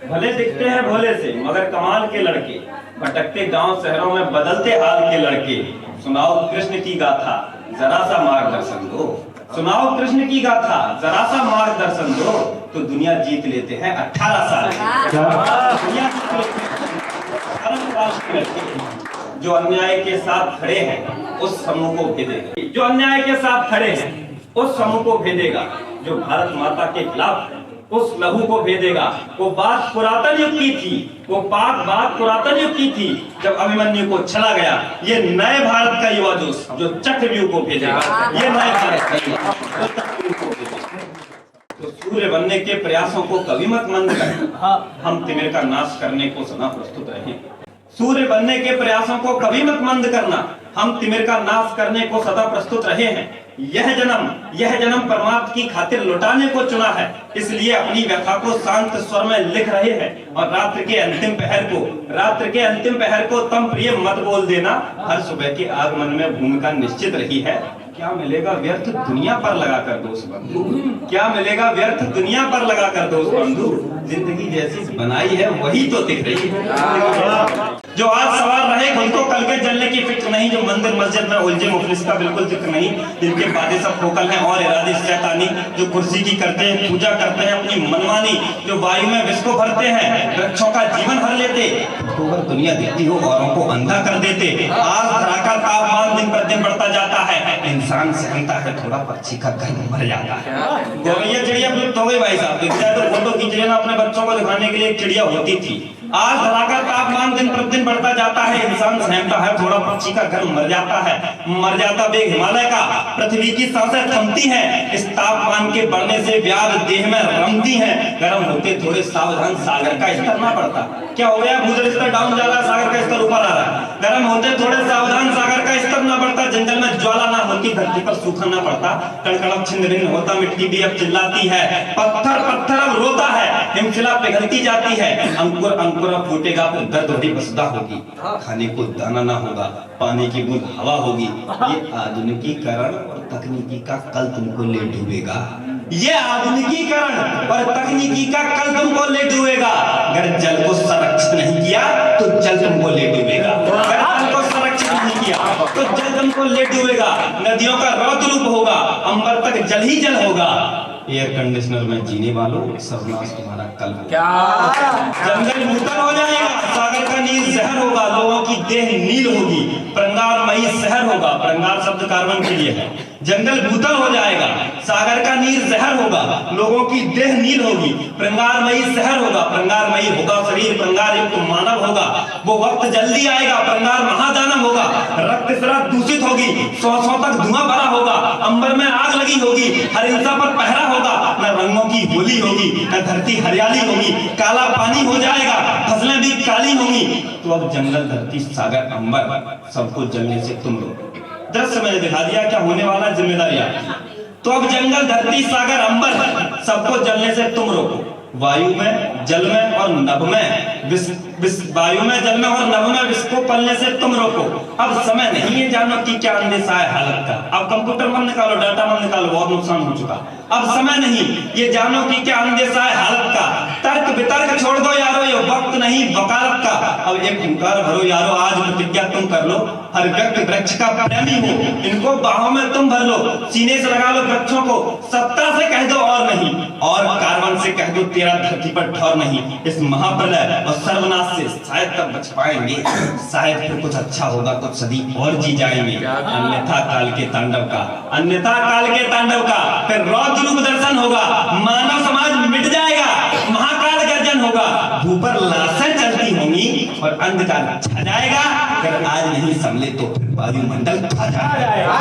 भले दिखते हैं भोले से मगर कमाल के लड़के, भटकते गांव शहरों में बदलते हाल के लड़के। सुनाओ कृष्ण की गाथा जरा सा मार्गदर्शन दो, सुनाओ कृष्ण की गाथा जरा सा मार्गदर्शन दो, तो दुनिया जीत लेते हैं 18 साल। दुनिया जीत लेते हैं 18 साल के लड़के। जो अन्याय के साथ खड़े हैं उस समूह को भेदेगा, जो अन्याय के साथ खड़े हैं उस समूह को भेदेगा। जो भारत माता के खिलाफ उस लहू को भेदेगा। वो बात पुरातन युग की थी, वो बात पुरातन युग की थी जब अभिमन्यु को चला गया। ये नए भारत का युवा जोश जो चक्रव्यूह को भेजेगा, ये नए भारत का युवा जो चक्रव्यूह को भेजेगा। तो सूर्य बनने के प्रयासों को कभी मत मंद करना, हम तिमिर का नाश करने को सदा प्रस्तुत रहे। सूर्य बनने के प्रयासों को कभी मत मंद करना, हम तिमिर का नाश करने को सदा प्रस्तुत रहे हैं। यह जन्म परमात्मा की खातिर लौटाने को चुना है, इसलिए अपनी व्यथा को शांत स्वर में लिख रहे हैं। और रात्र के अंतिम पहर को तम प्रिय मत बोल देना, हर सुबह के आगमन में भूमिका निश्चित रही है। क्या मिलेगा व्यर्थ दुनिया पर लगाकर दोष बंधु, क्या मिलेगा व्यर्थ दुनिया पर लगाकर दोष बंधु। जिंदगी जैसी बनाई है वही तो दिख रही है। जो आज सवार रहे उनको कल के जलने की फिक्र नहीं, जो मंदिर मस्जिद में उलझे मुफलिस का बिल्कुल जिक्र नहीं, जिनके बातें सब फोकल हैं और इरादे शैतानी, जो कुर्सी की करते हैं पूजा करते हैं अपनी मनमानी, जो वायु में विष को भरते हैं वृक्षों का जीवन भर लेते, तो अगर दुनिया दिखती हो औरों को अंधा कर देते। आज धरा का तापमान दिन पर दिन बढ़ता जाता है, इंसान सहनता है थोड़ा, पक्षी का घर मर जाता है। गौरैया चिड़िया विलुप्त हो गई भाई साहब, दिख जाए तो फोटो खींच लेना, अपने बच्चों को दिखाने के लिए एक चिड़िया होती थी। आज धरा का तापमान दिन प्रतिदिन बढ़ता जाता है, इंसान सहमता है थोड़ा, पक्षी का घर मर जाता बेग हिमालय का, पृथ्वी की सांसें थमती हैं, इस तापमान के बढ़ने से व्याध देह में रमती हैं। गर्म होते थोड़े सावधान सागर का स्तर ना बढ़ता, क्या हो गया भूजल स्तर डाउन जा रहा है, सागर का स्तर ऊपर आ रहा है। गर्म होते थोड़े सावधान सागर का स्तर ना बढ़ता, जंगल में ज्वाला ना होती, धरती पर सूखा ना पड़ता, कड़कड़प छिन्न भिन्न होता, मिट्टी भी अब चिल्लाती है, पत्थर अब रोता है, हिमशिला पिघलती जाती है, अंकुर अब फूटेगा तो दर्द होगी वसुधा होगी, खाने को दाना ना होगा, पानी की बूंद हवा होगी। ये आधुनिकीकरण और तकनीकी का कल तुमको ले डूबेगा, ये आधुनिकीकरण और तकनीकी का कल तुमको ले डूबेगा। अगर जल को संरक्षित नहीं किया तो जल तुमको ले डूबेगा, अगर जल को संरक्षित नहीं किया तो जल तुमको ले डूबेगा। नदियों का रौद्र रूप होगा, अंबर तक जल ही जल होगा। एयर कंडीशनर में जीने वालों सर्वनाश तुम्हारा कल क्या, जंगल भूतल हो जाएगा, सागर का नीर जहर होगा, लोगों की देह नील होगी, प्रंगारमयी शहर होगा, प्रंगार शब्द कार्बन के लिए है। जंगल भूतल हो जाएगा, सागर का नीर जहर होगा, लोगों की देह नील होगी, प्रंगारमयी शहर होगा, प्रंगारमयी होगा शरीर, प्रंगार युक्त मानव होगा। वो वक्त जल्दी आएगा, प्रंगार महादानव होगा, रक्त शराब दूषित होगी, 100 तक धुआं भरा होगा, अंबर में आग लगी होगी, हर हिंसा पर पहरा होगा, न रंगों की होली होगी, न धरती हरियाली होगी, काला पानी हो जाएगा, फसलें भी काली होंगी। तो अब जंगल धरती सागर अंबर सबको जलने से तुम रोको। दृश्य मैंने दिखा दिया क्या होने वाला, जिम्मेदारी आपकी। तो अब जंगल धरती सागर अंबर सबको जलने से तुम रोको। वायु में जल में और नभ में वायु में जल में और नभ में विष को पलने से तुम रोको। अब समय नहीं है जानो कि क्या अंदेशा है हालत का, अब कंप्यूटर मत निकालो, डाटा मत निकालो, बहुत नुकसान हो चुका। अब समय नहीं ये जानो कि क्या अंदेशा है हालत का, तर्क वितर्क छोड़ दो यारो, ये वक्त नहीं वकालत का। अब एक हुंकार भरो यारो, आज प्रतिज्ञा तुम कर लो, हर व्यक्ति वृक्ष का प्रेमी हो, इनको बाहों में तुम भर लो, सीने से लगा लो वृक्षों को, सत्ता से कह दो और नहीं, और कार्बन से कह दो तेरा धरती पर ठौर नहीं। इस महाप्रलय और सर्वनाश से शायद तब बच पाएंगे, शायद फिर कुछ अच्छा होगा, कुछ सदी और जी जाएंगे। अन्यथा काल के तांडव का फिर रौद्र रूप दर्शन होगा, मानव समाज मिट जाएगा, महाकाल गर्जन होगा, भूपर लाशें चलती होंगी और अंधकार छा जाएगा। अगर आज नहीं संभले तो फिर वायुमंडल खा जाएगा।